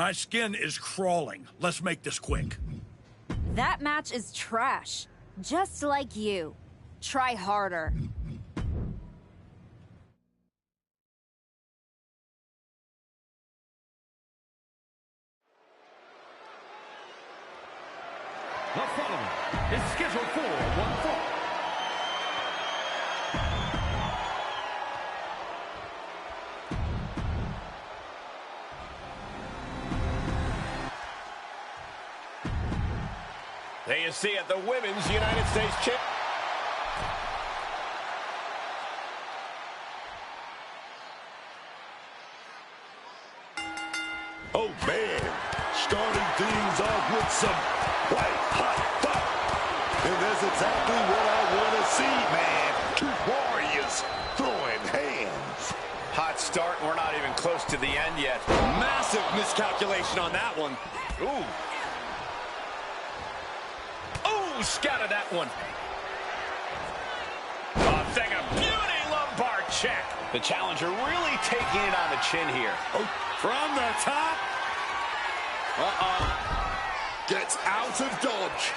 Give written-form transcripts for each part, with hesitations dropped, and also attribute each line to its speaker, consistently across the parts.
Speaker 1: My skin is crawling. Let's make this quick.
Speaker 2: That match is trash. Just like you. Try harder.
Speaker 3: The following is scheduled for one fall.
Speaker 4: There you see it, the Women's United States Champion.
Speaker 5: Oh, man. Starting things off with some white hot fire. And that's exactly what I want to see, man. Two warriors throwing hands.
Speaker 4: Hot start, and we're not even close to the end yet. Massive miscalculation on that one. Ooh. Ooh, scattered that one. Oh, thing of beauty, lumbar check. The challenger really taking it on the chin here.
Speaker 5: Oh, from the top. Gets out of dodge.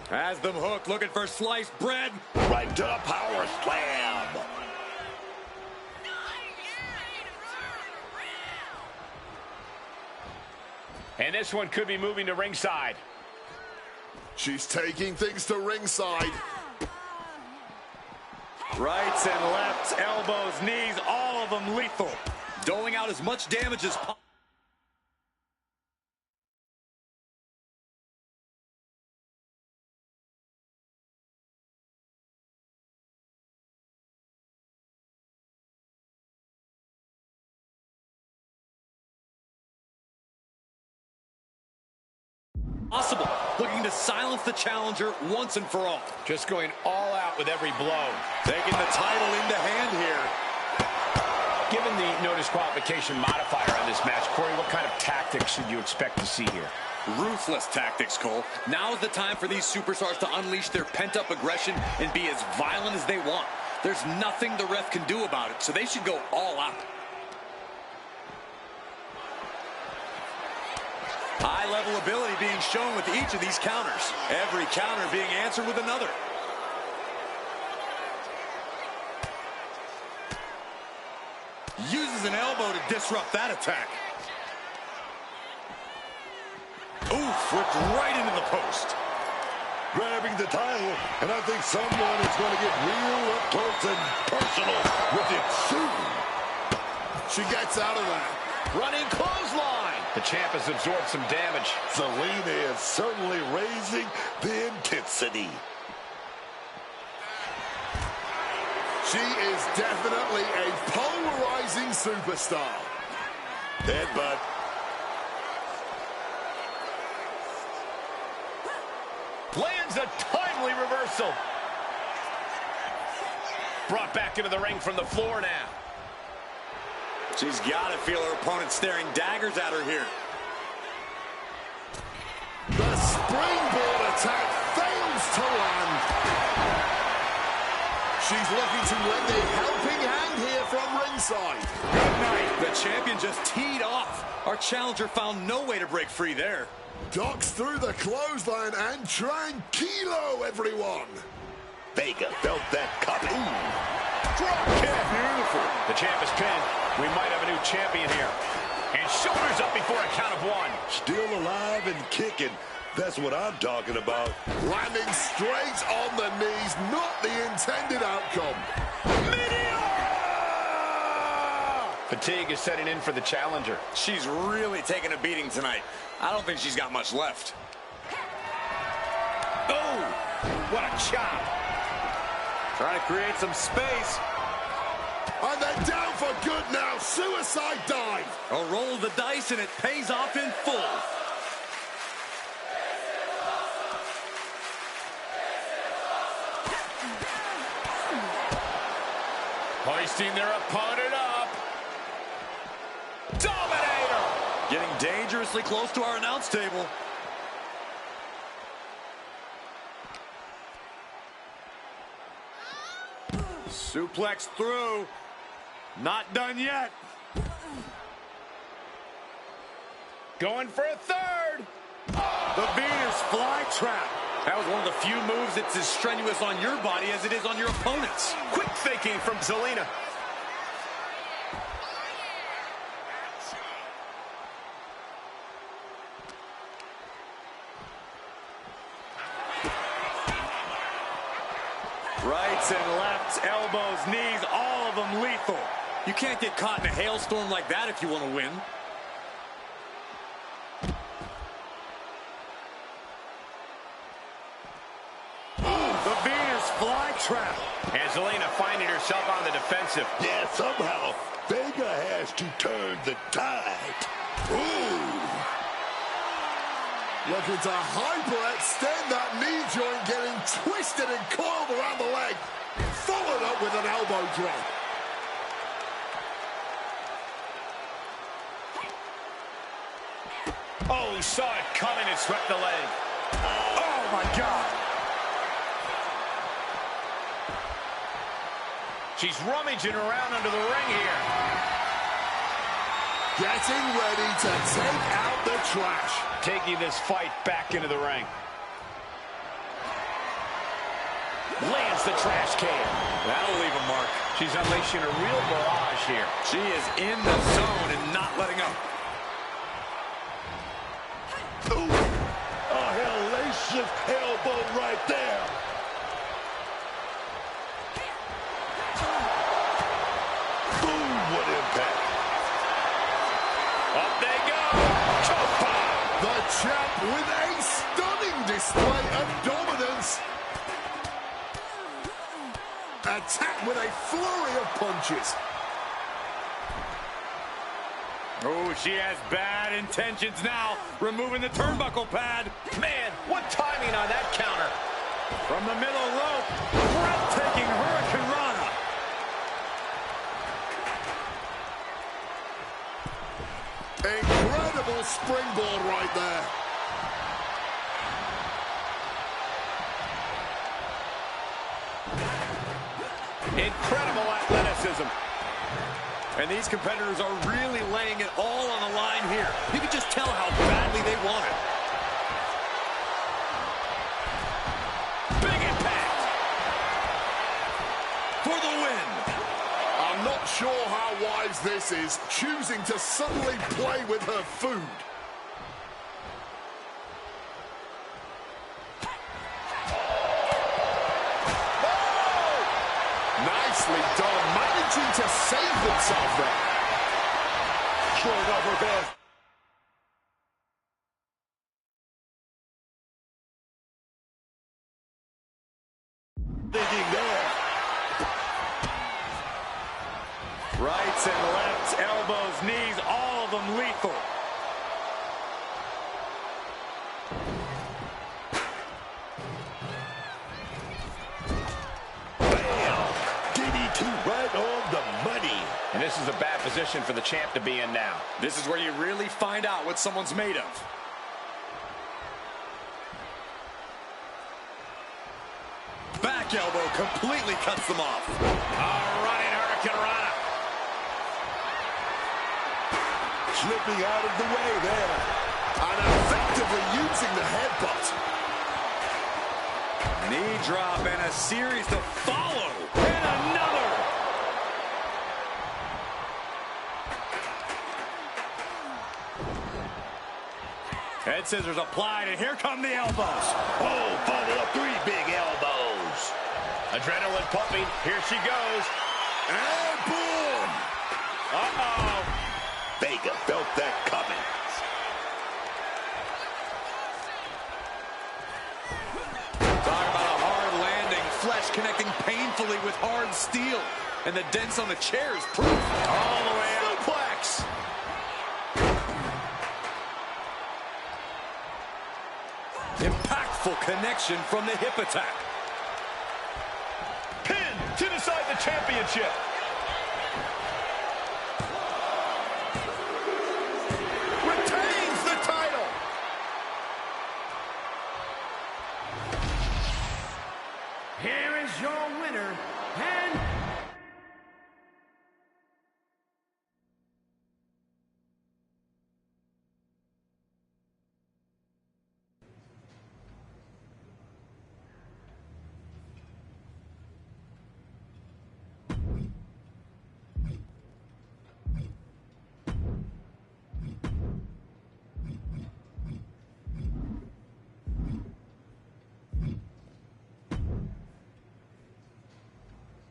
Speaker 4: Has them hooked, looking for sliced bread.
Speaker 5: Right to the power slam.
Speaker 4: And this one could be moving to ringside.
Speaker 5: She's taking things to ringside.
Speaker 4: Rights and lefts, elbows, knees, all of them lethal. Doling out as much damage as possible.
Speaker 6: Possible, looking to silence the challenger once and for all.
Speaker 4: Just going all out with every blow.
Speaker 6: Taking the title into hand here.
Speaker 4: Given the no disqualification modifier on this match, Corey, what kind of tactics should you expect to see here?
Speaker 6: Ruthless tactics, Cole. Now is the time for these superstars to unleash their pent-up aggression and be as violent as they want. There's nothing the ref can do about it, so they should go all out. High-level ability being shown with each of these counters. Every counter being answered with another. Uses an elbow to disrupt that attack. Ooh, flipped right into the post.
Speaker 5: Grabbing the title, and I think someone is going to get real up close and personal with it soon. She gets out of that.
Speaker 4: Running clothesline. The champ has absorbed some damage.
Speaker 5: Zelina is certainly raising the intensity. She is definitely a polarizing superstar. Headbutt.
Speaker 4: Lands a timely reversal. Brought back into the ring from the floor now.
Speaker 6: She's got to feel her opponent staring daggers at her here.
Speaker 5: The springboard attack fails to land. She's looking to lend a helping hand here from ringside.
Speaker 6: Good night. The champion just teed off. Our challenger found no way to break free there.
Speaker 5: Docks through the clothesline and tranquilo, everyone. Vega felt that coming. Drop kick. Beautiful.
Speaker 4: The champ is pinned. We might have a new champion here. And shoulders up before a count of one.
Speaker 5: Still alive and kicking. That's what I'm talking about. Landing straight on the knees, not the intended outcome.
Speaker 4: Fatigue is setting in for the challenger.
Speaker 6: She's really taking a beating tonight. I don't think she's got much left.
Speaker 4: Oh, what a chop.
Speaker 6: Trying to create some space.
Speaker 5: And then down for good now. Suicide dive.
Speaker 6: A roll of the dice, and it pays off in full.
Speaker 4: Hoisting their opponent up. Dominator.
Speaker 6: Getting dangerously close to our announce table. Suplex through. Not done yet.
Speaker 4: Going for a third.
Speaker 6: The Venus flytrap. That was one of the few moves that's as strenuous on your body as it is on your opponent's.
Speaker 4: Quick thinking from Zelina.
Speaker 6: Rights and lefts, elbows, knees, all of them lethal. You can't get caught in a hailstorm like that if you want to win. The Venus flytrap.
Speaker 4: And Zelina finding herself on the defensive.
Speaker 5: Yeah, somehow Vega has to turn the tide. Ooh.
Speaker 7: Looking to hyperextend that knee joint, getting twisted and coiled around the leg. Followed up with an elbow drop.
Speaker 4: Oh, saw it coming and swept the leg.
Speaker 6: Oh, my God.
Speaker 4: She's rummaging around under the ring here.
Speaker 7: Getting ready to take out the trash.
Speaker 4: Taking this fight back into the ring. Lands the trash can.
Speaker 6: That'll leave a mark.
Speaker 4: She's unleashing a real barrage here.
Speaker 6: She is in the zone and not letting up.
Speaker 5: Ooh. A hellacious elbow right there. Boom, what impact.
Speaker 4: Up they go. Choke bomb.
Speaker 7: The champ with a stunning display of dominance. Attack with a flurry of punches.
Speaker 6: Oh, she has bad intentions now. Removing the turnbuckle pad.
Speaker 4: Man, what timing on that counter.
Speaker 6: From the middle rope. Breathtaking Hurricane Rana.
Speaker 7: Incredible springboard right there.
Speaker 4: Incredible athleticism.
Speaker 6: And these competitors are really laying it all on the line here. You can just tell how badly they want it.
Speaker 4: Big impact.
Speaker 6: For the win.
Speaker 7: I'm not sure how wise this is, choosing to suddenly play with her food. Nicely done, managing to save themselves there.
Speaker 5: Showing off her best. Thinking there.
Speaker 6: Rights and lefts, elbows, knees, all of them lethal.
Speaker 5: Right on the money.
Speaker 4: And this is a bad position for the champ to be in now.
Speaker 6: This is where you really find out what someone's made of. Back elbow completely cuts them off.
Speaker 4: Running Hurricane Rana.
Speaker 5: Slipping out of the way there.
Speaker 7: And effectively using the headbutt.
Speaker 6: Knee drop and a series to follow. And another. Head scissors applied, and here come the elbows.
Speaker 5: Oh, followed up 3 big elbows.
Speaker 4: Adrenaline pumping. Here she goes.
Speaker 7: And boom!
Speaker 4: Uh-oh.
Speaker 5: Vega felt that coming.
Speaker 6: Talk about a hard landing, flesh connecting painfully with hard steel. And the dents on the chair is proof.
Speaker 4: All the way out.
Speaker 6: Suplex. Impactful connection from the hip attack.
Speaker 4: Pin to decide the championship.
Speaker 7: Retains the title.
Speaker 3: Here is your winner, and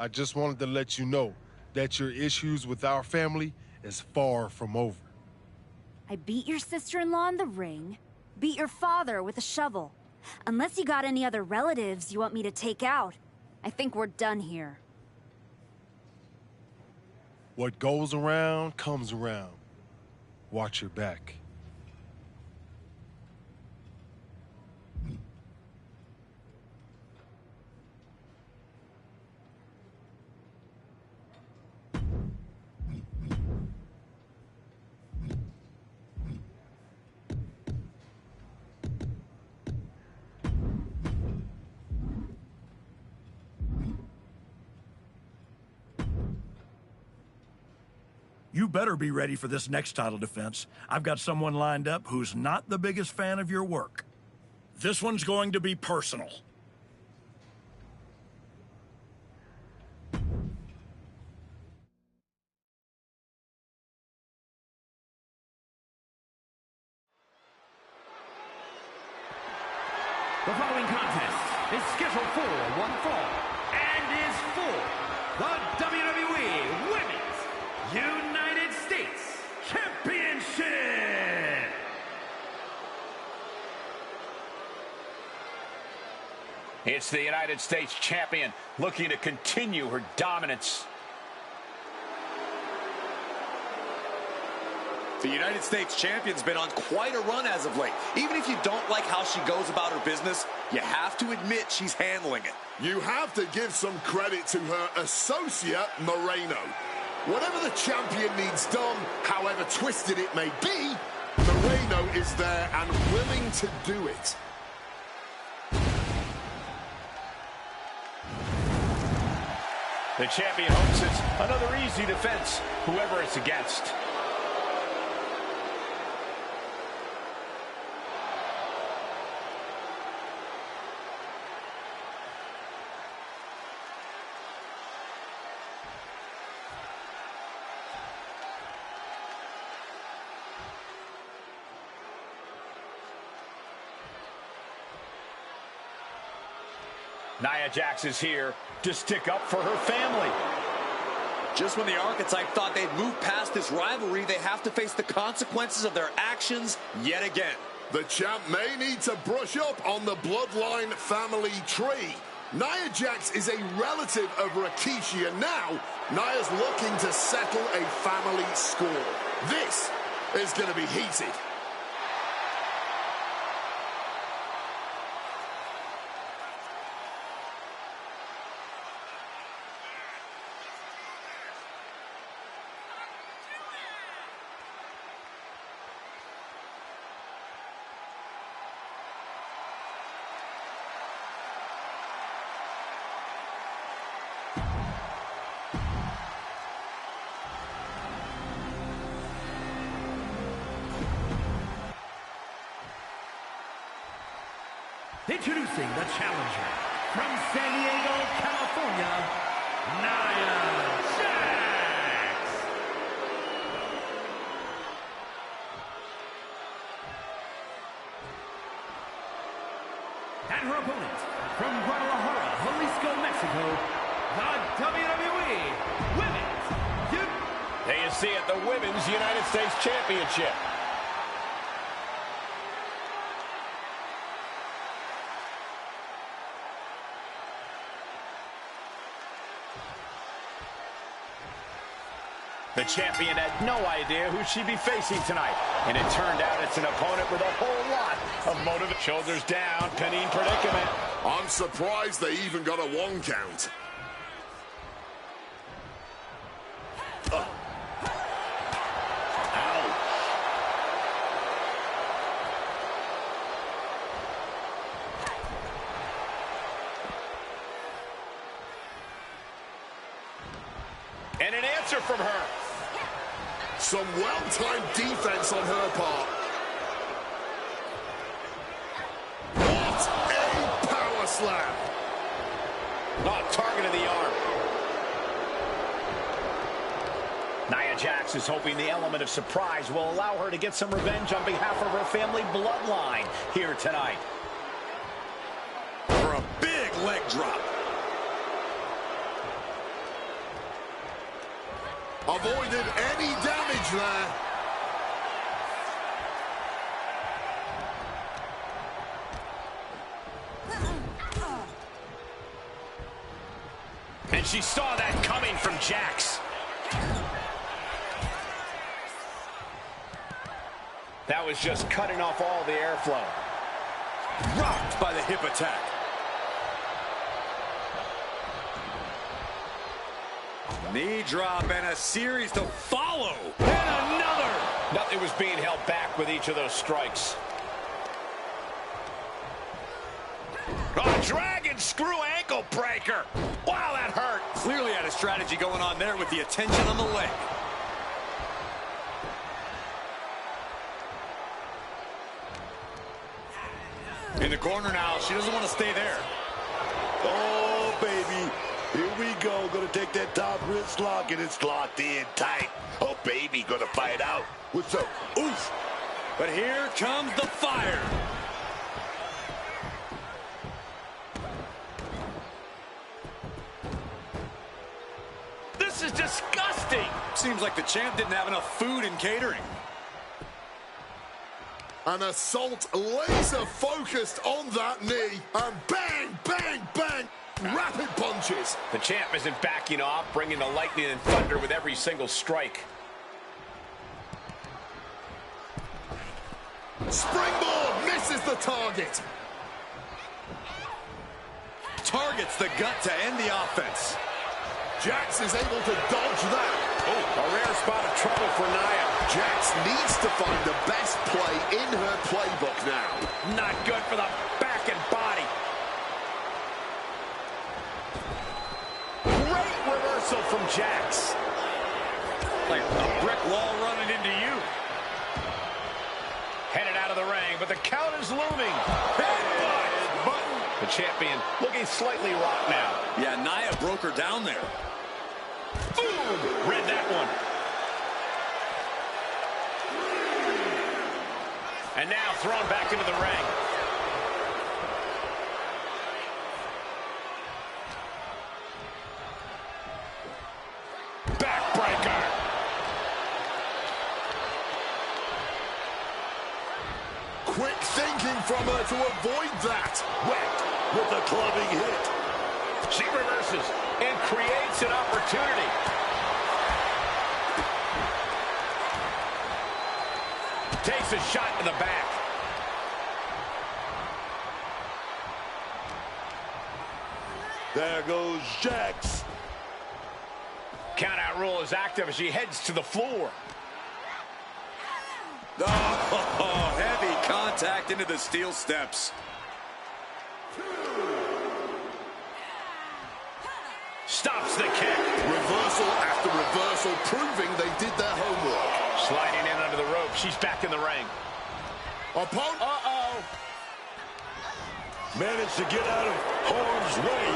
Speaker 8: I just wanted to let you know that your issues with our family is far from over.
Speaker 2: I beat your sister-in-law in the ring, beat your father with a shovel. Unless you got any other relatives you want me to take out, I think we're done here.
Speaker 8: What goes around comes around. Watch your back.
Speaker 1: You better be ready for this next title defense. I've got someone lined up who's not the biggest fan of your work. This one's going to be personal.
Speaker 3: The following contest is scheduled for one fall and is for the WWE Women's United States Championship.
Speaker 4: It's the United States champion looking to continue her dominance.
Speaker 6: The United States champion's been on quite a run as of late. Even if you don't like how she goes about her business, you have to admit she's handling it.
Speaker 7: You have to give some credit to her associate, Moreno. Whatever the champion needs done, however twisted it may be, Moreno is there and willing to do it.
Speaker 4: The champion hopes it's another easy defense, whoever it's against. Nia Jax is here to stick up for her family.
Speaker 6: Just when the Archetype thought they'd moved past this rivalry, they have to face the consequences of their actions yet again.
Speaker 7: The champ may need to brush up on the bloodline family tree. Nia Jax is a relative of Rikishi, and now Nia's looking to settle a family score. This is going to be heated.
Speaker 3: Introducing the challenger from San Diego, California, Nia Jax. And her opponent from Guadalajara, Jalisco, Mexico, the WWE Women's
Speaker 4: There you see it, the Women's United States Championship. The champion had no idea who she'd be facing tonight, and it turned out it's an opponent with a whole lot of motive. Shoulders down, pinning predicament.
Speaker 7: I'm surprised they even got a 1 count.
Speaker 4: And an answer from her.
Speaker 7: Some well-timed defense on her part. What a power slam.
Speaker 4: Oh, target of the arm. Nia Jax is hoping the element of surprise will allow her to get some revenge on behalf of her family bloodline here tonight.
Speaker 6: For a big leg drop.
Speaker 7: Avoided any damage there.
Speaker 4: And she saw that coming from Jax. That was just cutting off all the airflow.
Speaker 6: Rocked by the hip attack. Knee drop and a series to follow.
Speaker 4: And another! Nothing was being held back with each of those strikes. A dragon screw ankle breaker. Wow, that hurt.
Speaker 6: Clearly had a strategy going on there with the attention on the leg. In the corner now, she doesn't want to stay there.
Speaker 5: Oh, baby. Here we go. Gonna take that top wrist lock, and it's locked in tight. Oh, baby. Gonna fight out with some oof.
Speaker 6: But here comes the fire.
Speaker 4: This is disgusting.
Speaker 6: Seems like the champ didn't have enough food and catering.
Speaker 7: An assault laser focused on that knee. And bang, bang, bang. Rapid punches.
Speaker 4: The champ isn't backing off, bringing the lightning and thunder with every single strike.
Speaker 7: Springboard misses the target.
Speaker 6: Targets the gut to end the offense.
Speaker 7: Jax is able to dodge that.
Speaker 4: Oh, a rare spot of trouble for Nia.
Speaker 7: Jax needs to find the best play in her playbook now.
Speaker 4: Not good for the back and body. Great reversal from Jax.
Speaker 6: Like a brick wall running into you.
Speaker 4: Headed out of the ring, but the count is looming. The champion looking slightly rocked now.
Speaker 6: Yeah, Nia broke her down there.
Speaker 4: Boom! Read that one. And now thrown back into the ring. Backbreaker.
Speaker 7: Quick thinking from her to avoid that.
Speaker 5: Whacked with a clubbing hit.
Speaker 4: She reverses and creates an opportunity. Takes a shot in the back.
Speaker 5: There goes Jax.
Speaker 4: Countout rule is active as she heads to the floor.
Speaker 6: Oh, heavy contact into the steel steps.
Speaker 4: Stops the kick.
Speaker 7: Reversal after reversal, proving they did their homework.
Speaker 4: Sliding in under the rope. She's back in the ring.
Speaker 7: Opponent.
Speaker 4: Uh-oh.
Speaker 5: Managed to get out of harm's way.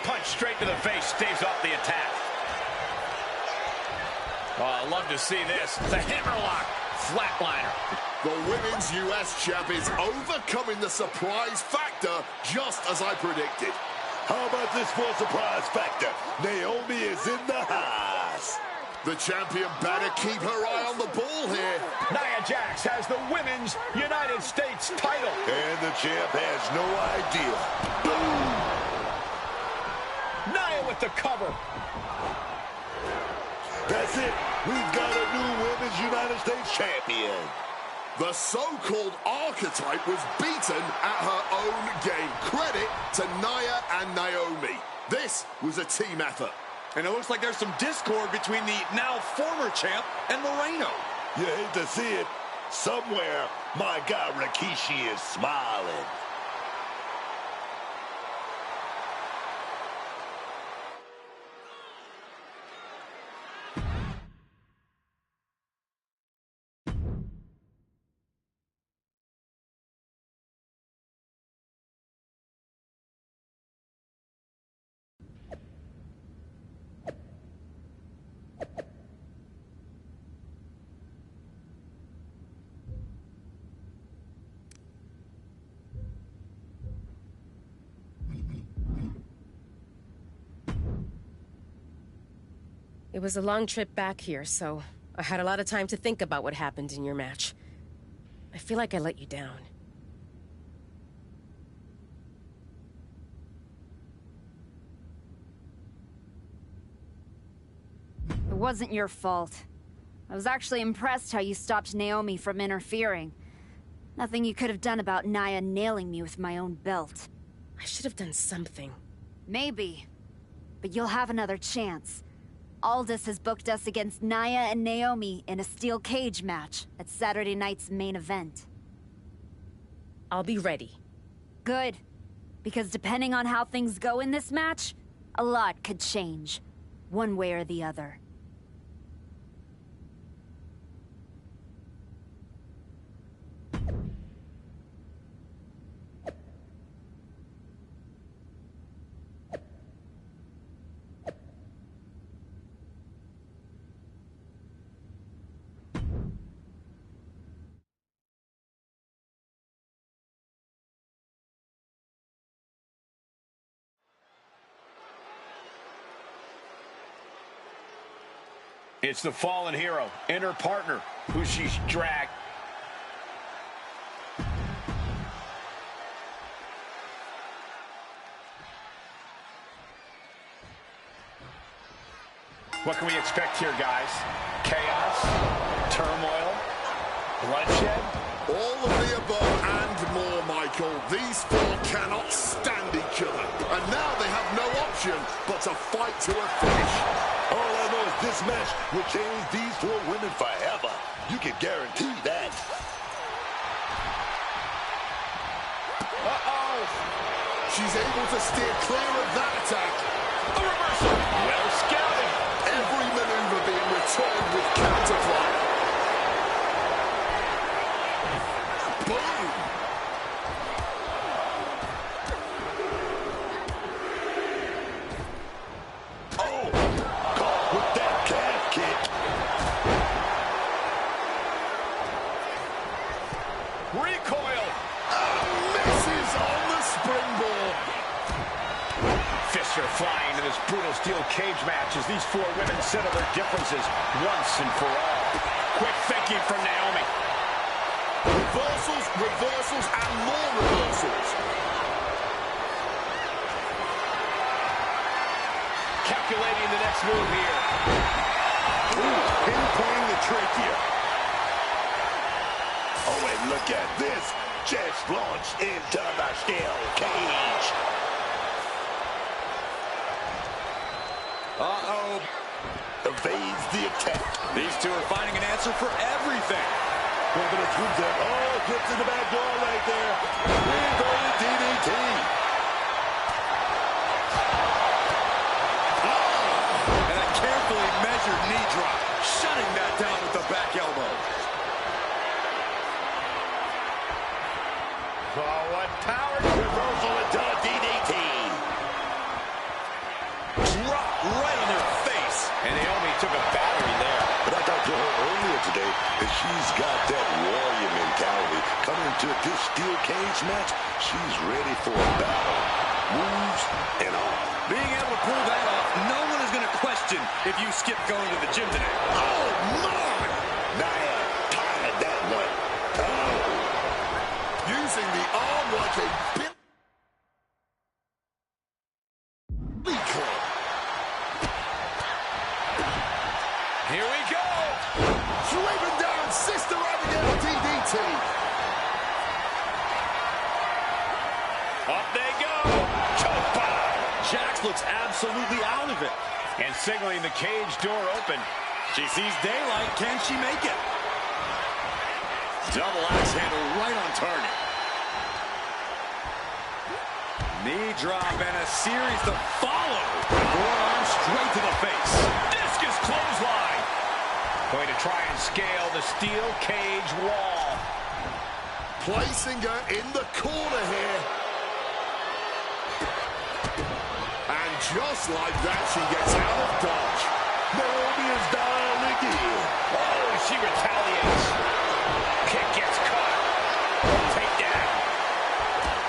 Speaker 4: Punch straight to the face. Staves off the attack. Oh, I love to see this. The hammerlock. Flatliner.
Speaker 7: The women's US champ is overcoming the surprise factor, just as I predicted.
Speaker 5: How about this for a surprise factor? Naomi is in the house.
Speaker 7: The champion better keep her eye on the ball here.
Speaker 4: Nia Jax has the Women's United States title.
Speaker 5: And the champ has no idea.
Speaker 4: Nia with the cover.
Speaker 5: That's it. We've got a new Women's United States champion.
Speaker 7: The so-called archetype was beaten at her own game. Credit to Nia and Naomi. This was a team effort.
Speaker 6: And it looks like there's some discord between the now former champ and Moreno.
Speaker 5: You hate to see it. Somewhere, my guy Rikishi is smiling.
Speaker 9: It was a long trip back here, so I had a lot of time to think about what happened in your match. I feel like I let you down.
Speaker 2: It wasn't your fault. I was actually impressed how you stopped Naomi from interfering. Nothing you could have done about Nia nailing me with my own belt.
Speaker 9: I should have done something.
Speaker 2: Maybe. But you'll have another chance. Aldous has booked us against Nia and Naomi in a steel cage match at Saturday night's main event.
Speaker 9: I'll be ready.
Speaker 2: Good. Because depending on how things go in this match, a lot could change. One way or the other.
Speaker 4: It's the fallen hero and her partner who she's dragged. What can we expect here, guys? Chaos, turmoil, bloodshed?
Speaker 7: All of the above and more, Michael. These four cannot stand each other. And now they have no option but to fight to a finish.
Speaker 5: All I know is this match will change these four women forever. You can guarantee that.
Speaker 7: Uh-oh. She's able to steer clear of that attack.
Speaker 4: A reversal. Well scouted.
Speaker 7: Every maneuver being returned with counterfire. Boom.
Speaker 5: Oh, caught with that calf kick.
Speaker 4: Recoil.
Speaker 7: Misses on the springboard.
Speaker 4: Fists are flying into this brutal steel cage match as these four women settle their differences once and for all. Quick thinking from Naomi.
Speaker 7: Reversals, reversals, and more reversals.
Speaker 4: Calculating the next move here.
Speaker 5: Ooh, pinpointing the trachea. Oh, and look at this. Just launched into the steel cage.
Speaker 6: Uh-oh.
Speaker 5: Evades the attack.
Speaker 6: These two are finding an answer for everything.
Speaker 5: We're going to prove that. Oh, gets in the back door right there. We're going to DDT.
Speaker 6: And a carefully measured knee drop, shutting that down with the back elbow.
Speaker 5: Forward power reversal into a DDT.
Speaker 6: Drop right in her face.
Speaker 4: And Naomi took a battery there.
Speaker 5: But I talked to her earlier today, and she's got that warrior mentality. Coming into this steel cage match, she's ready for a battle. Moves and all.
Speaker 6: Being able to pull that off, no one is going to question if you skip going to the gym today.
Speaker 5: Oh, my! Nia tied that one. Oh!
Speaker 7: Using the arm like a billy club.
Speaker 4: Here we go.
Speaker 7: Sweeping down Sister Abigail DDT.
Speaker 4: Up they go. Choke bomb.
Speaker 6: Jax looks absolutely out of it.
Speaker 4: And signaling the cage door open.
Speaker 6: She sees daylight. Can she make it? Double axe handle right on target. Knee drop and a series to follow. Forearm straight to the face. Discus clothesline.
Speaker 4: Going to try and scale the steel cage wall.
Speaker 7: Placing her in the corner here. And just like that, she gets out of dodge.
Speaker 5: Naomi is down again.
Speaker 4: Oh, she retaliates. Kick gets caught. Takedown.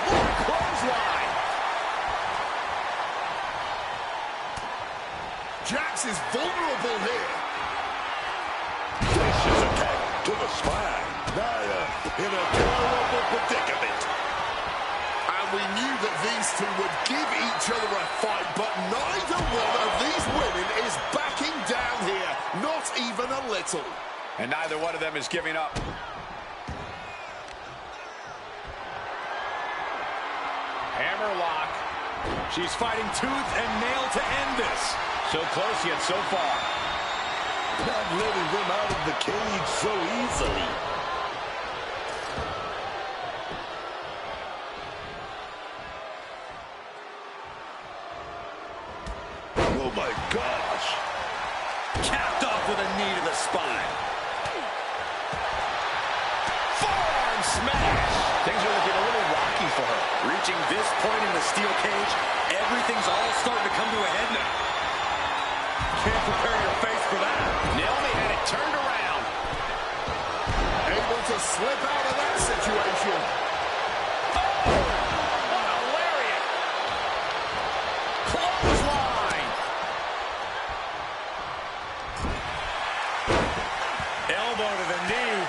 Speaker 4: What a clothesline.
Speaker 7: Jax is vulnerable here.
Speaker 5: Vicious attack to the spine. Nia in a terrible predicament.
Speaker 7: And we knew that these two would give each other a fight, but neither one of these women is backing down here. Not even a little.
Speaker 4: And neither one of them is giving up. Hammerlock. She's fighting tooth and nail to end this. So close yet so far.
Speaker 5: Not letting them out of the cage so easily. Oh my gosh.
Speaker 6: Capped off with a knee to the spine. Forearm smash. Things are looking a little rocky for her. Reaching this point in the steel cage, everything's all starting to come to a head now. Can't prepare your face for that. Naomi had it turned around.
Speaker 7: Able to slip out of that situation.
Speaker 6: Oh, what a lariat. Clothesline. Elbow to the knee.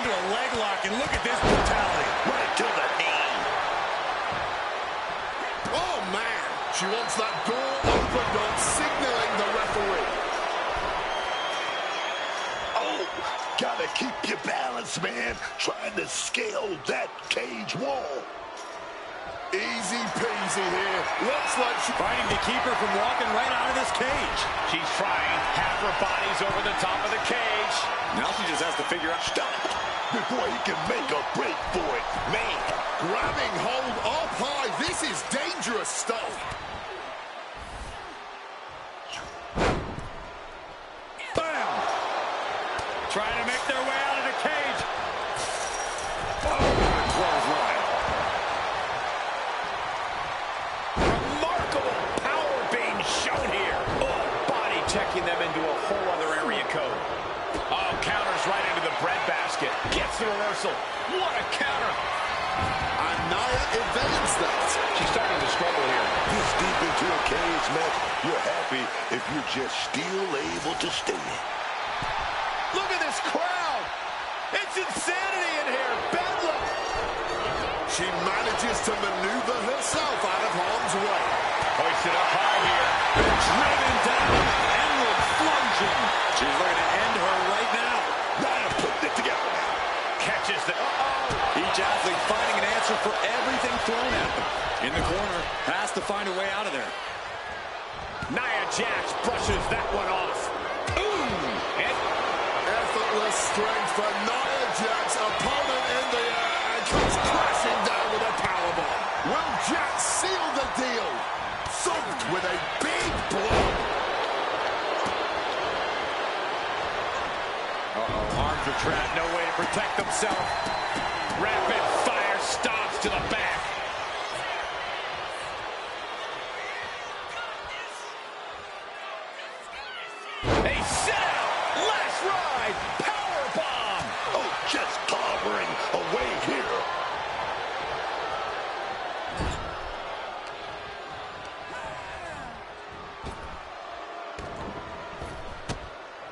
Speaker 6: Into a leg lock, and look at this brutality.
Speaker 5: Right to the knee.
Speaker 7: Oh, man. She wants that door opened on, signaling the referee.
Speaker 5: Oh, gotta keep your balance, man. Trying to scale that cage wall.
Speaker 7: Easy peasy here. Looks like she...
Speaker 6: Fighting to keep her from walking right out of this cage.
Speaker 4: She's trying. Half her body's over the top of the cage.
Speaker 6: Now she just has to figure out...
Speaker 5: Stop before he can make a break for it. Man,
Speaker 7: Grabbing hold up high. This is dangerous stuff.
Speaker 6: Bam! Trying to make their way out of the cage. Oh, clothesline. Remarkable power being shown here.
Speaker 4: Oh, body checking them into a whole other area code. Oh, counters right into the breadbasket. Gets the reversal. What a counter.
Speaker 7: And Nia evades that.
Speaker 4: She's starting to struggle here.
Speaker 5: this deep into a cage match, you're happy if you're just still able to stand.
Speaker 6: Look at this crowd. It's insanity in here. Bedlam.
Speaker 7: She manages to maneuver herself out of harm's way.
Speaker 6: Hoisted up high here. Driven down. Endless flosion. She's looking to end her right now.
Speaker 5: Nia putting it together now.
Speaker 6: Catches the... Each athlete finding an answer for everything thrown at them. In the corner. Has to find a way out of there.
Speaker 4: Nia Jax brushes that one off. Ooh! And
Speaker 7: Effortless strength for Nia Jax. Opponent in the air and comes crashing down with a powerbomb. Will Jax seal the deal? Thumped with a big blow.
Speaker 6: Arms are trapped. No way to protect themselves. Rapid fire stops to the back. A sit-out. Last ride. Power bomb.
Speaker 5: Oh, just clobbering away here.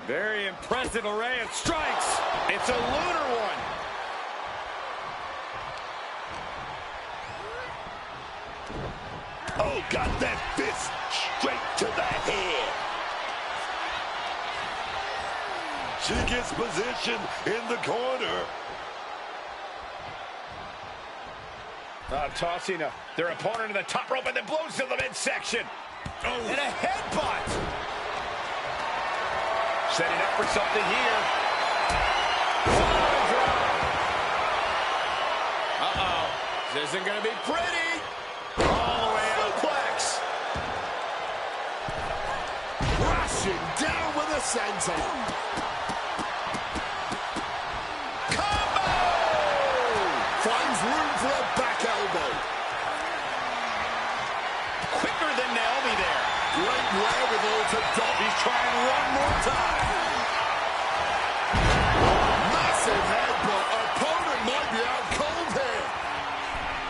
Speaker 6: Very impressive array of strikes. It's a lunar one.
Speaker 5: Oh, got that fist straight to the head. She gets position in the corner.
Speaker 4: tossing their opponent to the top rope and then blows to the midsection. Oh. And a headbutt. Setting up for something here. Uh-oh. This isn't going to be pretty. All the way out. Suplex.
Speaker 7: Crashing down with a senton.
Speaker 4: Combo!
Speaker 7: Finds room for a back elbow.
Speaker 4: Quicker than Naomi there.
Speaker 7: Great wherewithal to dot.
Speaker 4: He's trying one more time.
Speaker 7: Massive headbutt. Opponent might be out cold here.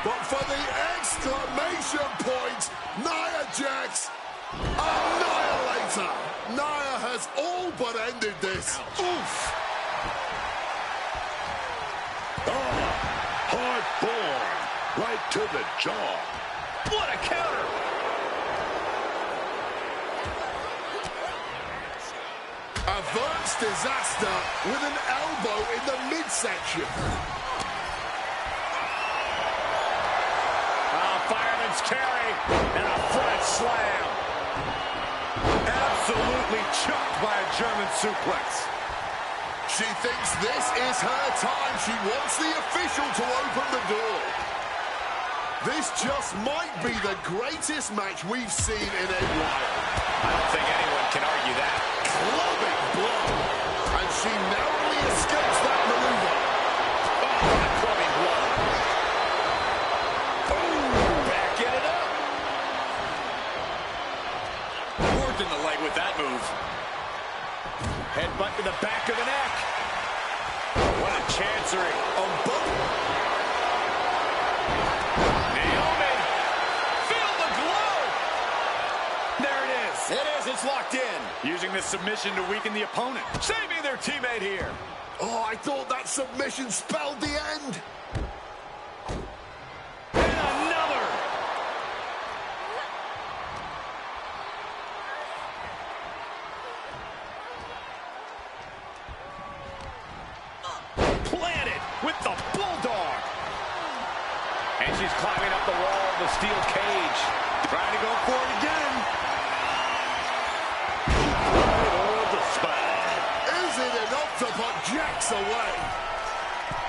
Speaker 7: But for the exclamation point, Nia Jax, annihilator. Nia has all but ended this. Oof.
Speaker 5: Oh, hard form. Right to the jaw.
Speaker 6: What a counter!
Speaker 7: Averts disaster with an elbow in the midsection.
Speaker 6: Fireman's carry and a front slam. Absolutely chucked by a German suplex.
Speaker 7: She thinks this is her time. She wants the official to open the door. This just might be the greatest match we've seen in a while.
Speaker 6: I don't think anyone can argue that.
Speaker 7: Clubbing blow. And she narrowly escapes that maneuver.
Speaker 6: Oh, what a clubbing blow. Backing it up. Working the leg with that move. Headbutt to the back of the neck. What a chancery.
Speaker 7: On both.
Speaker 6: Naomi. Feel the glow. There it is. It is. It's locked in. Using this submission to weaken the opponent. Saving their teammate here.
Speaker 7: Oh, I thought that submission spelled the end.
Speaker 6: And another. Planted with the bulldog. And she's climbing up the wall of the steel cage. Trying to go for it again.
Speaker 5: Oh, the spine.
Speaker 7: Is it enough to put Jax away?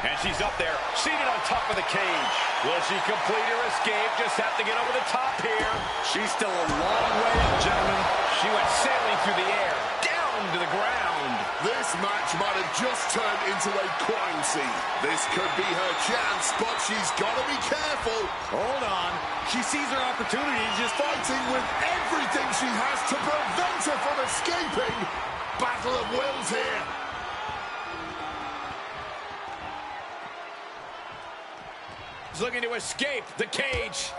Speaker 6: And she's up there, seated on top of the cage. Will she complete her escape? Just have to get over the top here. She's still a long way up, gentlemen. She went sailing through the air, down to the ground.
Speaker 7: This match might have just turned into a crime scene. This could be her chance, but she's got to be careful.
Speaker 6: Hold on. She sees her opportunity, just
Speaker 7: Fighting with everything she has to prevent her from escaping. Battle of wills here.
Speaker 6: looking to escape the cage.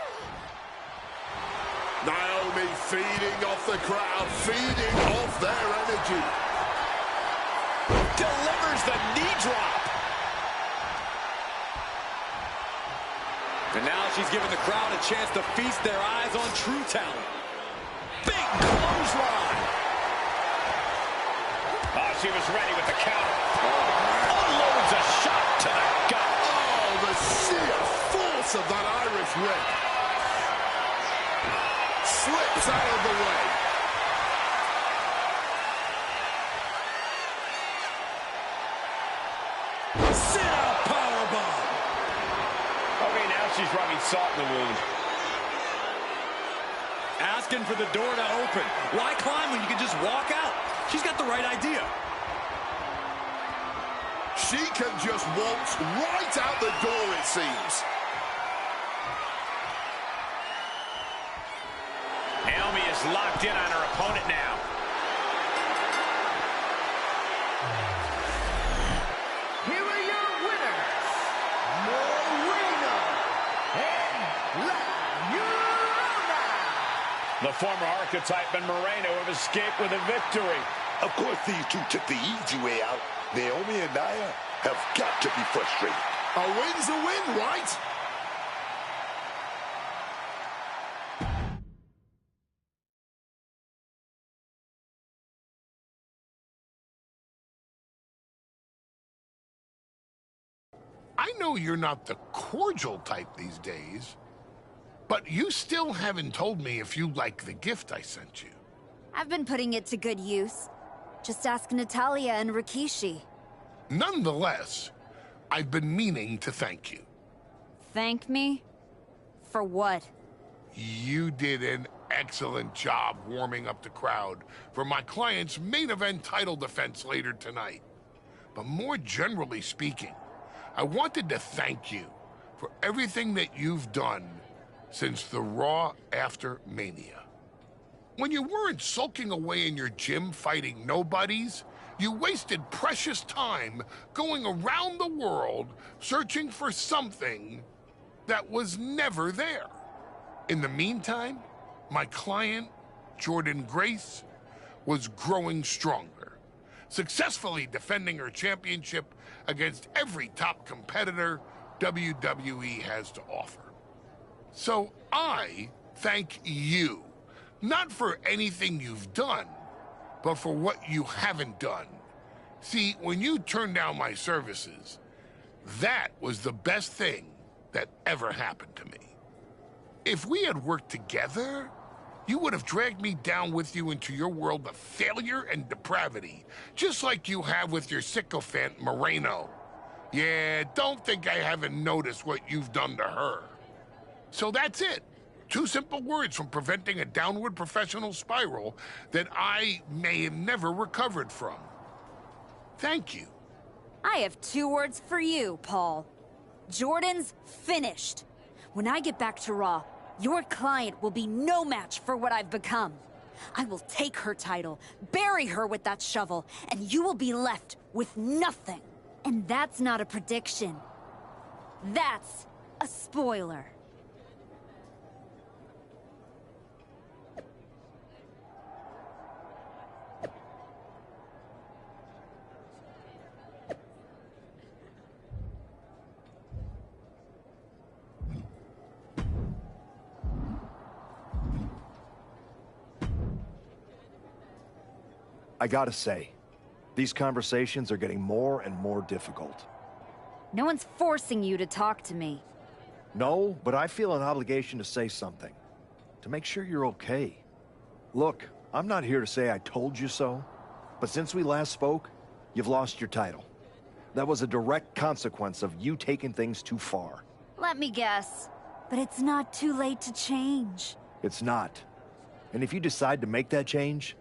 Speaker 7: Naomi feeding off the crowd, feeding off their energy.
Speaker 6: Delivers the knee drop. And now she's giving the crowd a chance to feast their eyes on true talent. Big clothesline. Oh, she was ready with the counter. Unloads a shot to the gut.
Speaker 7: Oh, the sheer force of that Irish whip. Slips out of the way.
Speaker 6: Sit-out powerbomb. Okay, now she's rubbing salt in the wound. Asking for the door to open. Why climb when you can just walk out? She's got the right idea.
Speaker 7: She can just waltz right out the door, it seems.
Speaker 6: Naomi is locked in on her opponent now.
Speaker 3: Here are your winners, Moreno and La Llorona.
Speaker 6: The former archetype and Moreno have escaped with a victory.
Speaker 5: Of course, these two took the easy way out. Naomi and Nia have got to be frustrated.
Speaker 7: A win's a win, right?
Speaker 10: I know you're not the cordial type these days, but you still haven't told me if you like the gift I sent you.
Speaker 2: I've been putting it to good use. Just ask Natalia and Rikishi.
Speaker 10: Nonetheless, I've been meaning to thank you.
Speaker 2: Thank me? For what?
Speaker 10: You did an excellent job warming up the crowd for my client's main event title defense later tonight. But more generally speaking, I wanted to thank you for everything that you've done since the Raw after Mania. When you weren't sulking away in your gym fighting nobodies, you wasted precious time going around the world searching for something that was never there. In the meantime, my client, Jordan Grace, was growing stronger, successfully defending her championship against every top competitor WWE has to offer. So I thank you, not for anything you've done, but for what you haven't done. See, when you turned down my services, that was the best thing that ever happened to me. If we had worked together, you would have dragged me down with you into your world of failure and depravity, just like you have with your sycophant Moreno. Yeah, don't think I haven't noticed what you've done to her. So that's it. 2 simple words from preventing a downward professional spiral that I may have never recovered from. Thank you.
Speaker 2: I have 2 words for you, Paul. Jordan's finished. When I get back to Raw, your client will be no match for what I've become. I will take her title, bury her with that shovel, and you will be left with nothing. And that's not a prediction. That's a spoiler.
Speaker 11: I gotta say, these conversations are getting more and more difficult.
Speaker 2: No one's forcing you to talk to me.
Speaker 11: No, but I feel an obligation to say something. To make sure you're okay. Look, I'm not here to say I told you so, but since we last spoke, you've lost your title. That was a direct consequence of you taking things too far.
Speaker 2: Let me guess. But it's not too late to change.
Speaker 11: It's not. And if you decide to make that change,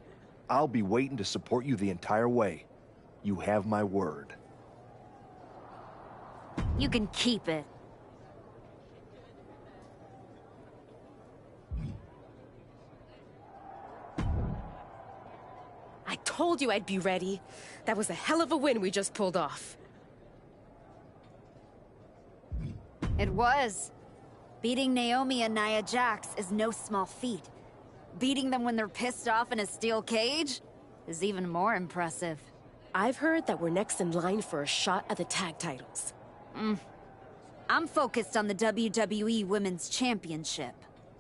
Speaker 11: I'll be waiting to support you the entire way. You have my word.
Speaker 2: You can keep it.
Speaker 9: I told you I'd be ready. That was a hell of a win we just pulled off.
Speaker 2: It was. Beating Naomi and Nia Jax is no small feat. Beating them when they're pissed off in a steel cage is even more impressive.
Speaker 9: I've heard that we're next in line for a shot at the tag titles.
Speaker 2: I'm focused on the WWE Women's Championship.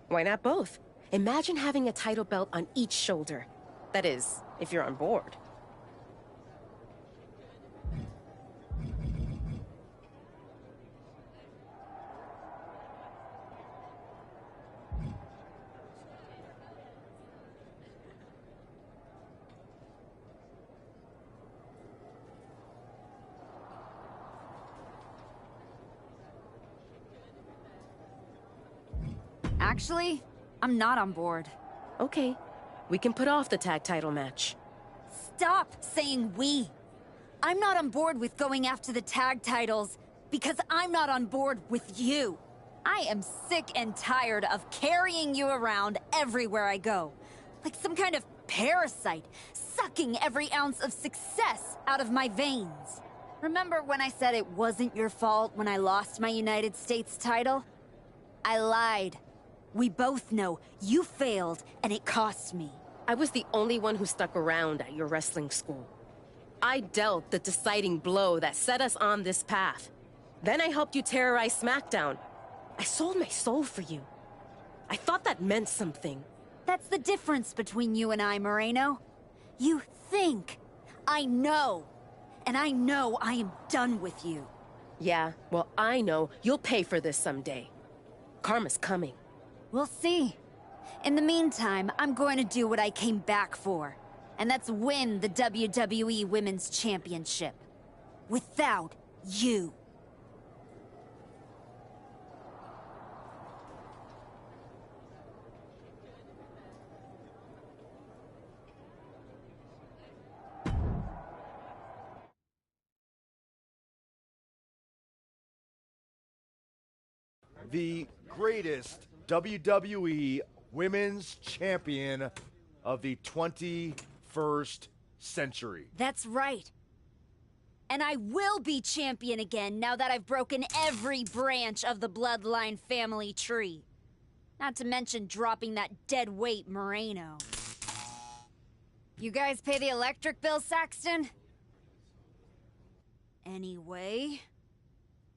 Speaker 9: Why not both? Imagine having a title belt on each shoulder. That is, if you're on board.
Speaker 2: Actually, I'm not on board.
Speaker 9: Okay, we can put off the tag title match.
Speaker 2: Stop saying we. I'm not on board with going after the tag titles because I'm not on board with you. I am sick and tired of carrying you around everywhere I go. Like some kind of parasite, sucking every ounce of success out of my veins. Remember when I said it wasn't your fault when I lost my United States title? I lied. We both know you failed, and it cost me.
Speaker 9: I was the only one who stuck around at your wrestling school. I dealt the deciding blow that set us on this path. Then I helped you terrorize SmackDown. I sold my soul for you. I thought that meant something.
Speaker 2: That's the difference between you and I, Moreno. You think. I know. And I know I am done with you.
Speaker 9: Yeah, well, I know you'll pay for this someday. Karma's coming.
Speaker 2: We'll see. In the meantime, I'm going to do what I came back for. And that's win the WWE Women's Championship. Without you.
Speaker 11: The greatest WWE Women's Champion of the 21st century.
Speaker 2: That's right. And I will be champion again now that I've broken every branch of the Bloodline family tree. Not to mention dropping that dead weight Moreno. You guys pay the electric bill, Saxton? Anyway,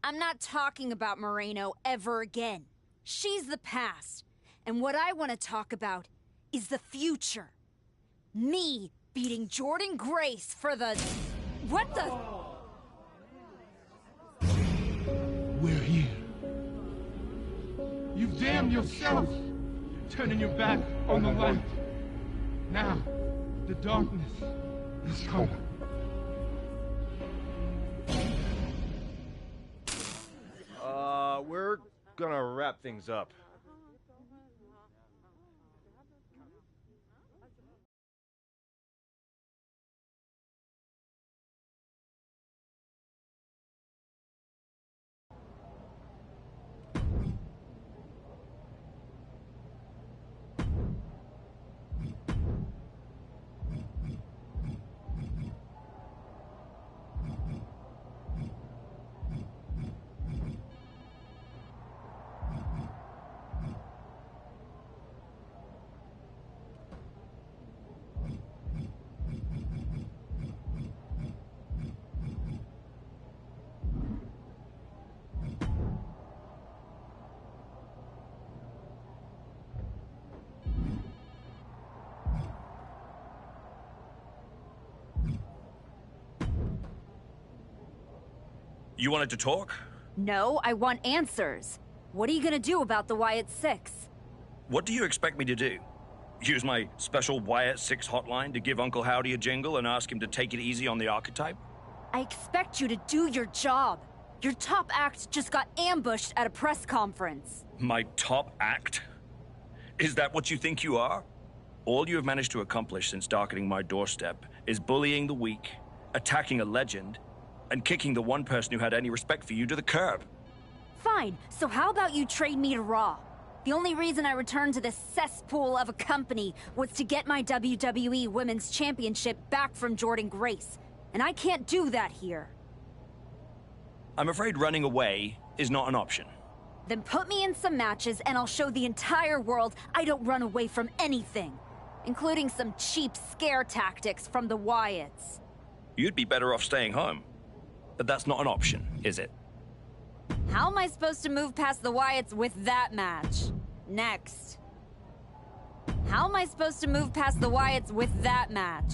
Speaker 2: I'm not talking about Moreno ever again. She's the past. And what I want to talk about is the future. Me beating Jordan Grace for the... What the...
Speaker 12: We're here. You've damned yourself, turning your back on the light. Now, the darkness is coming.
Speaker 13: We're gonna wrap things up.
Speaker 1: You wanted to talk?
Speaker 2: No, I want answers. What are you gonna do about the Wyatt 6?
Speaker 1: What do you expect me to do? Use my special Wyatt 6 hotline to give Uncle Howdy a jingle and ask him to take it easy on the archetype?
Speaker 2: I expect you to do your job. Your top act just got ambushed at a press conference.
Speaker 1: My top act? Is that what you think you are? All you have managed to accomplish since darkening my doorstep is bullying the weak, attacking a legend, and kicking the one person who had any respect for you to the curb.
Speaker 2: Fine, so how about you trade me to Raw? The only reason I returned to this cesspool of a company was to get my WWE Women's Championship back from Jordan Grace. And I can't do that here.
Speaker 1: I'm afraid running away is not an option.
Speaker 2: Then put me in some matches and I'll show the entire world I don't run away from anything. Including some cheap scare tactics from the Wyatts.
Speaker 1: You'd be better off staying home. But that's not an option, is it?
Speaker 2: How am I supposed to move past the Wyatts with that match? Next. How am I supposed to move past the Wyatts with that match?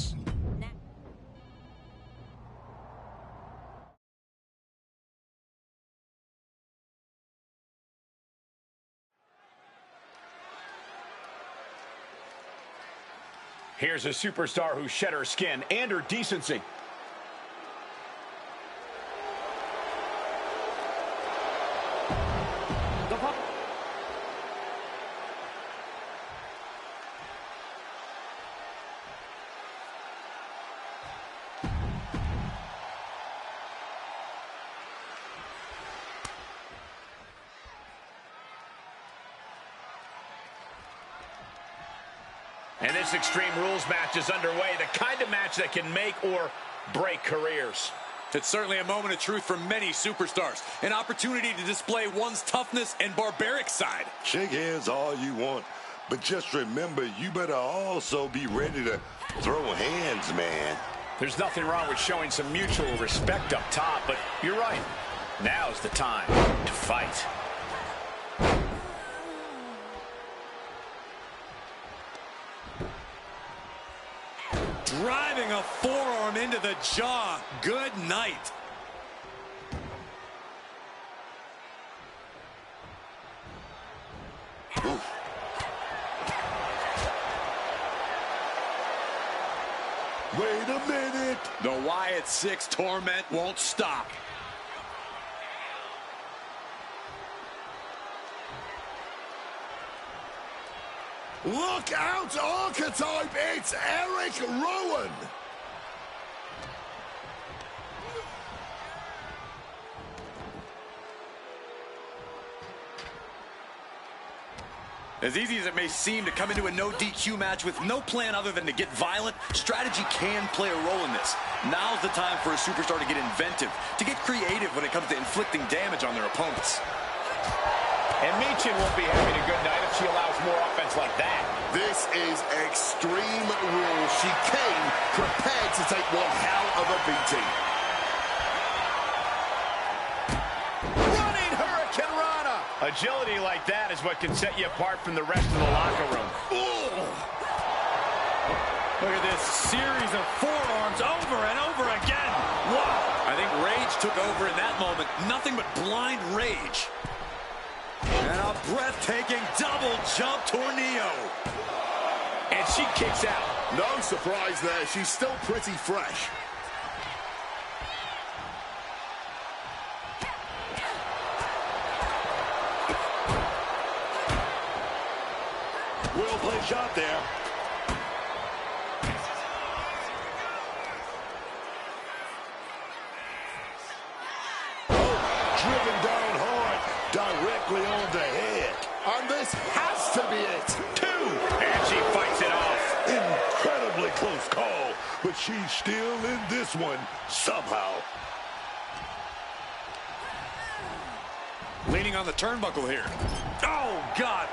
Speaker 4: Here's a superstar who shed her skin and her decency. And this Extreme Rules match is underway, the kind of match that can make or break careers.
Speaker 6: It's certainly a moment of truth for many superstars. An opportunity to display one's toughness and barbaric side.
Speaker 5: Shake hands all you want, but just remember, you better also be ready to throw hands, man.
Speaker 4: There's nothing wrong with showing some mutual respect up top, but you're right. Now's the time to fight.
Speaker 6: Driving a forearm into the jaw. Good night.
Speaker 5: Oof. Wait a minute.
Speaker 6: The Wyatt 6 torment won't stop.
Speaker 7: Look out, Archetype! It's Eric Rowan!
Speaker 6: As easy as it may seem to come into a no DQ match with no plan other than to get violent, strategy can play a role in this. Now's the time for a superstar to get inventive, to get creative when it comes to inflicting damage on their opponents.
Speaker 4: And Michin won't be having a good night if she allows more offense like that.
Speaker 7: This is Extreme Rules. She came prepared to take one hell of a beating.
Speaker 4: Running Hurricane Rana. Agility like that is what can set you apart from the rest of the locker room.
Speaker 7: Ooh.
Speaker 6: Look at this series of forearms over and over again. Wow. I think rage took over in that moment. Nothing but blind rage. And a breathtaking double jump tornado.
Speaker 4: And she kicks out.
Speaker 7: No surprise there. She's still pretty fresh.
Speaker 5: Well played shot there. Driven down hard, directly on the head.
Speaker 7: And this has to be it.
Speaker 4: 2. And she fights it off.
Speaker 5: Incredibly close call, but she's still in this one somehow.
Speaker 6: Leaning on the turnbuckle here. Oh, God.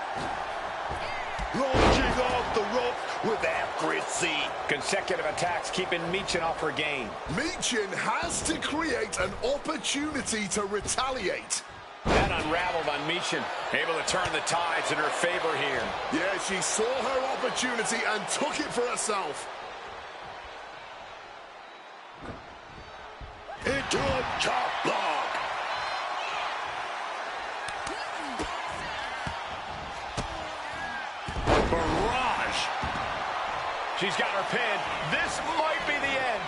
Speaker 5: Launching off the rope with accuracy.
Speaker 4: Consecutive attacks keeping Michin off her game.
Speaker 7: Michin has to create an opportunity to retaliate.
Speaker 4: That unraveled on Michin. Able to turn the tides in her favor here.
Speaker 7: Yeah, she saw her opportunity and took it for herself.
Speaker 5: Into a chop block.
Speaker 4: Barrage. She's got her pin. This might be the end.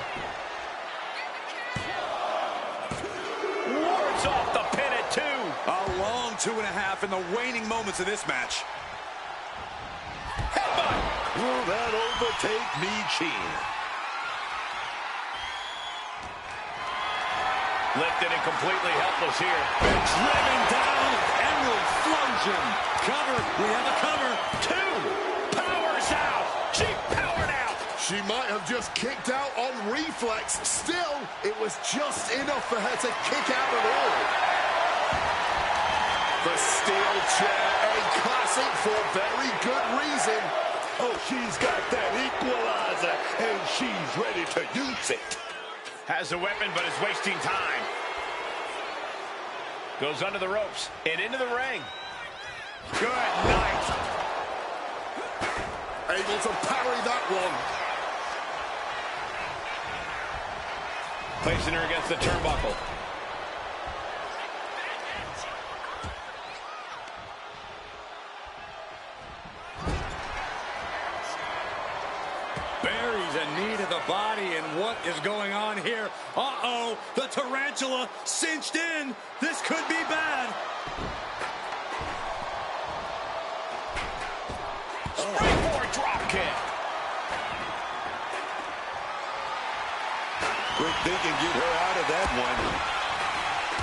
Speaker 4: Wards off the pin at 2.
Speaker 6: A long 2.5 in the waning moments of this match.
Speaker 4: Headbutt.
Speaker 5: Will that overtake Michin?
Speaker 4: Lifted and completely helpless here.
Speaker 6: Driven down. Emerald Flungeon. Cover. We have a cover.
Speaker 4: 2. Powers out. She powered out.
Speaker 7: She might have just kicked out on reflex. Still, it was just enough for her to kick out at all. The steel chair, a classic for very good reason.
Speaker 5: Oh, she's got that equalizer, and she's ready to use it.
Speaker 4: Has a weapon, but is wasting time. Goes under the ropes and into the ring. Good night.
Speaker 7: Able to parry that one.
Speaker 4: Placing her against the turnbuckle.
Speaker 6: Buries a knee to the body, and what is going on here? Uh-oh, the tarantula cinched in. This could be bad.
Speaker 4: Springboard drop kick.
Speaker 5: Quick thinking, get her out of that one.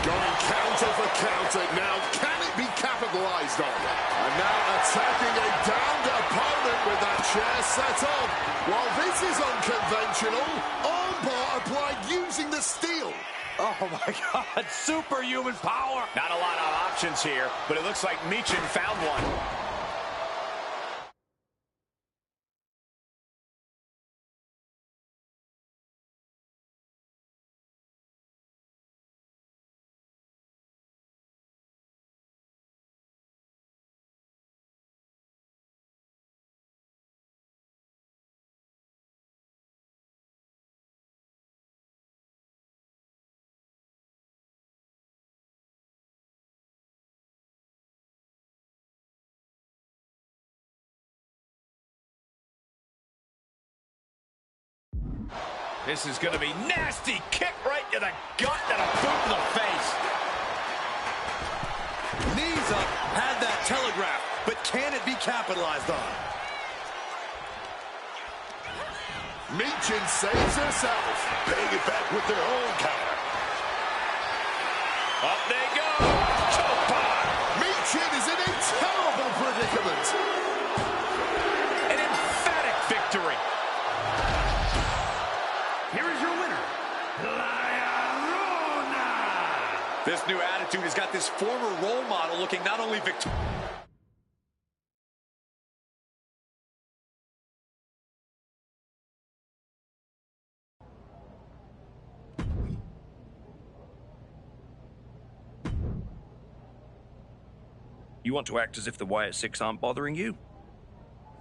Speaker 7: Going counter for counter. Now, can it be capitalized on? And now attacking a downed opponent with that chair set up. While this is unconventional, armbar applied using the steel.
Speaker 6: Oh, my God, superhuman power.
Speaker 4: Not a lot of options here, but it looks like Michin found one. This is going to be nasty. Kick right to the gut and a boot in the face.
Speaker 6: Knees up, had that telegraph, but can it be capitalized on?
Speaker 7: Michin saves herself.
Speaker 5: Paying it back with their own counter.
Speaker 4: Up they go. Chokebar.
Speaker 7: Michin is in a terrible predicament.
Speaker 4: An emphatic victory.
Speaker 3: Here is your winner,
Speaker 6: This new attitude has got this former role model looking not only victorious.
Speaker 1: You want to act as if the Wyatt Six aren't bothering you?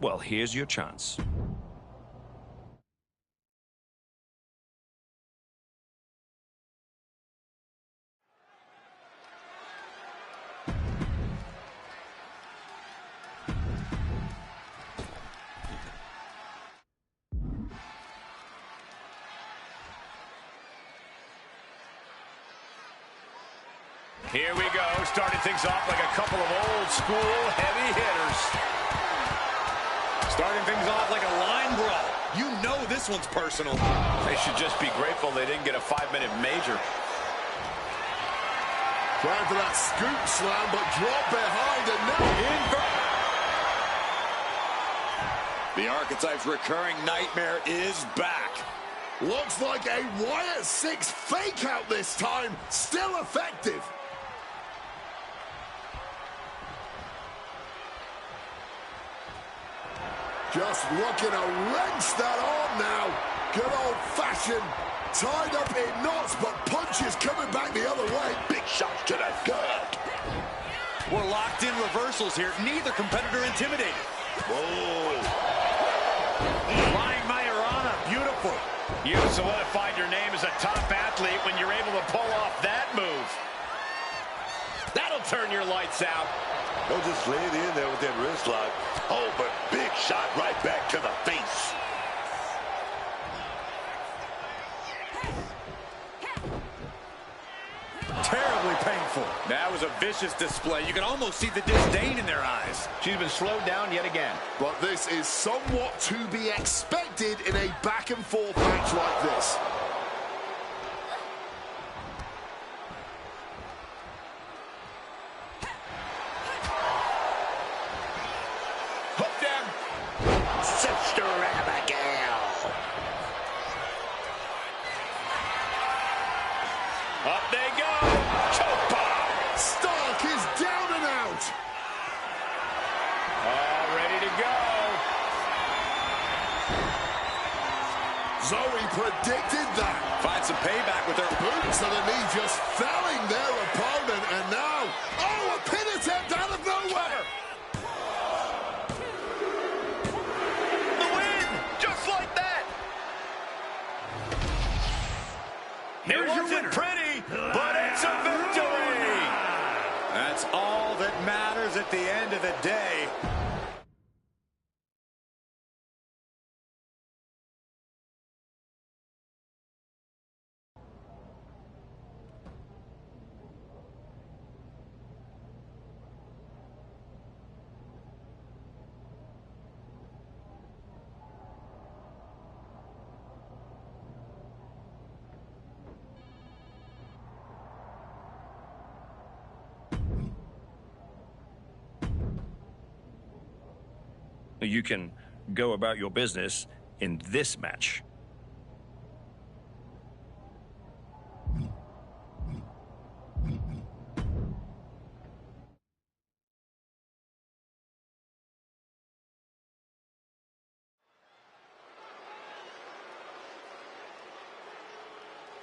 Speaker 1: Well, here's your chance.
Speaker 4: Here we go, starting things off like a couple of old school heavy hitters.
Speaker 6: Starting things off like a line brawl. You know this one's personal.
Speaker 4: They should just be grateful they didn't get a 5-minute major.
Speaker 7: Trying for that scoop slam, but drop behind and now
Speaker 6: The Archetype's recurring nightmare is back.
Speaker 7: looks like a Wyatt Six fake out this time, still effective. Just looking to wrench that arm now. Good old-fashioned, tied up in knots, but punches coming back the other way.
Speaker 5: Big shots to the gut.
Speaker 6: We're locked in reversals here. Neither competitor intimidated.
Speaker 5: Whoa.
Speaker 4: Flying Majorana, beautiful. You solidified your name as a top athlete when you're able to pull off that move. That'll turn your lights out.
Speaker 5: Don't just lay it in there with that wrist lock. Oh, but big shot right back to the face.
Speaker 6: Terribly painful. That was a vicious display. You can almost see the disdain in their eyes.
Speaker 4: She's been slowed down yet again.
Speaker 7: But this is somewhat to be expected in a back-and-forth match like this.
Speaker 4: Hooked him.
Speaker 5: Sister Abigail.
Speaker 4: Up they go. Choke bomb.
Speaker 7: Stark is down and out.
Speaker 4: All ready to go.
Speaker 7: Zoe predicted that.
Speaker 6: Find some payback with her
Speaker 7: Boots to the knee, just felling their opponent, and now, oh, a pin attempt out of nowhere.
Speaker 4: The win, just like that. It wasn't pretty, but it's a victory.
Speaker 6: That's all that matters at the end of the day.
Speaker 1: You can go about your business in this match.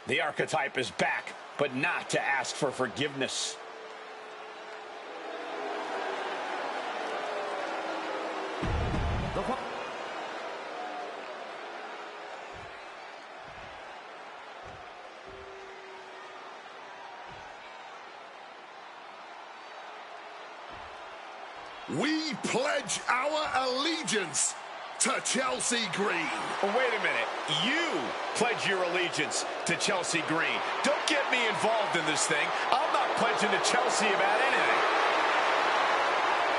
Speaker 4: The Archetype is back, but not to ask for forgiveness.
Speaker 7: We pledge our allegiance to Chelsea Green.
Speaker 4: Oh, wait a minute. You pledge your allegiance to Chelsea Green. Don't get me involved in this thing. I'm not pledging to Chelsea about anything.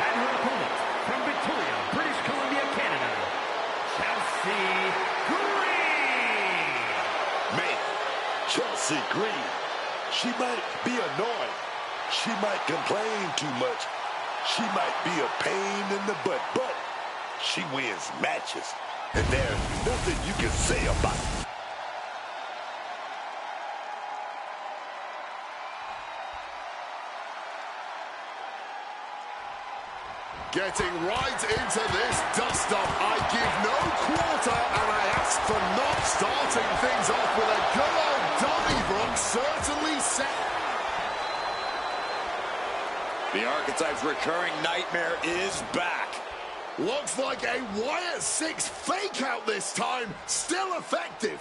Speaker 3: And her opponent from Victoria, British Columbia, Canada, Chelsea Green.
Speaker 5: Man, Chelsea Green. She might be annoying. She might complain too much. She might be a pain in the butt, but she wins matches. And there's nothing you can say about it.
Speaker 7: Getting right into this dust-up. I give no quarter, and I ask for not starting things off with a good old Donnybrook, certainly set.
Speaker 6: The Archetype's recurring nightmare is back.
Speaker 7: Looks like a Wire 6 fake out this time. Still effective.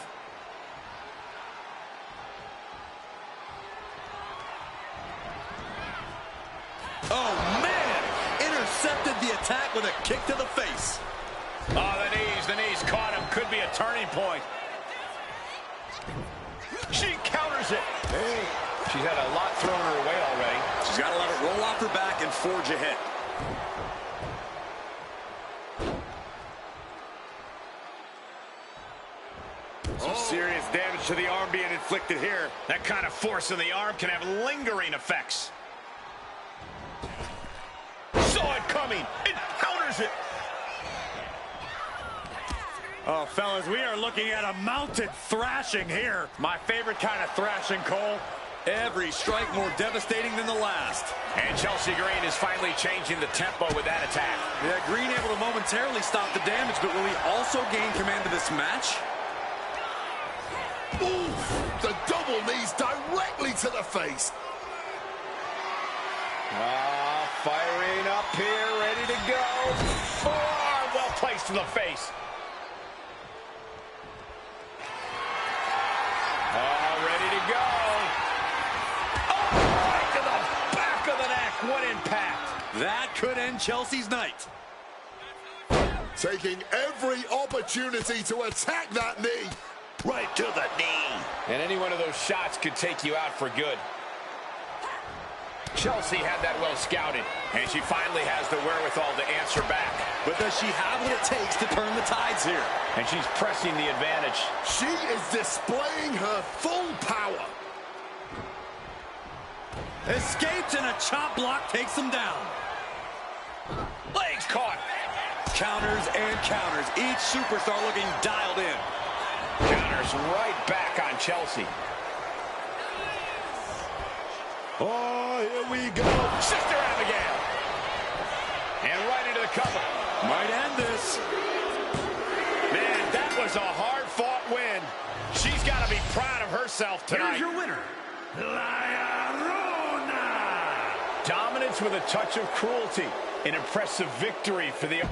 Speaker 6: Oh, man! Intercepted the attack with a kick to the face.
Speaker 4: Oh, the knees caught him. Could be a turning point. She counters it. Hey, she's had a lot thrown her way already.
Speaker 6: She's got to let it roll off her back and forge ahead.
Speaker 4: Some serious damage to the arm being inflicted here. That kind of force in the arm can have lingering effects. Saw it coming. It counters it. Oh, fellas, we are looking at a mounted thrashing here. My favorite kind of thrashing, Cole.
Speaker 6: Every strike more devastating than the last.
Speaker 4: And Chelsea Green is finally changing the tempo with that attack.
Speaker 6: Yeah, Green able to momentarily stop the damage, but will he also gain command of this match?
Speaker 7: Oof! The double knees directly to the face.
Speaker 4: Firing up here, ready to go. Forearm well placed to the face. Ready to go. Oh, right to the back of the neck. What impact.
Speaker 6: That could end Chelsea's night.
Speaker 7: Taking every opportunity to attack that knee. Right to the knee.
Speaker 4: And any one of those shots could take you out for good. Chelsea had that well scouted, and she finally has the wherewithal to answer back.
Speaker 6: But does she have what it takes to turn the tides here?
Speaker 4: And she's pressing the advantage.
Speaker 7: She is displaying her full power.
Speaker 6: Escapes and a chop block takes him down.
Speaker 4: Legs caught.
Speaker 6: Counters and counters. Each superstar looking dialed in.
Speaker 4: Counters right back on Chelsea.
Speaker 7: Oh, here we go.
Speaker 4: Sister Abigail. And right into the cover.
Speaker 6: Might end this.
Speaker 4: Man, that was a hard-fought win. She's got to be proud of herself tonight.
Speaker 3: Here's your winner, La Llorona.
Speaker 4: Dominance with a touch of cruelty. An impressive victory for the...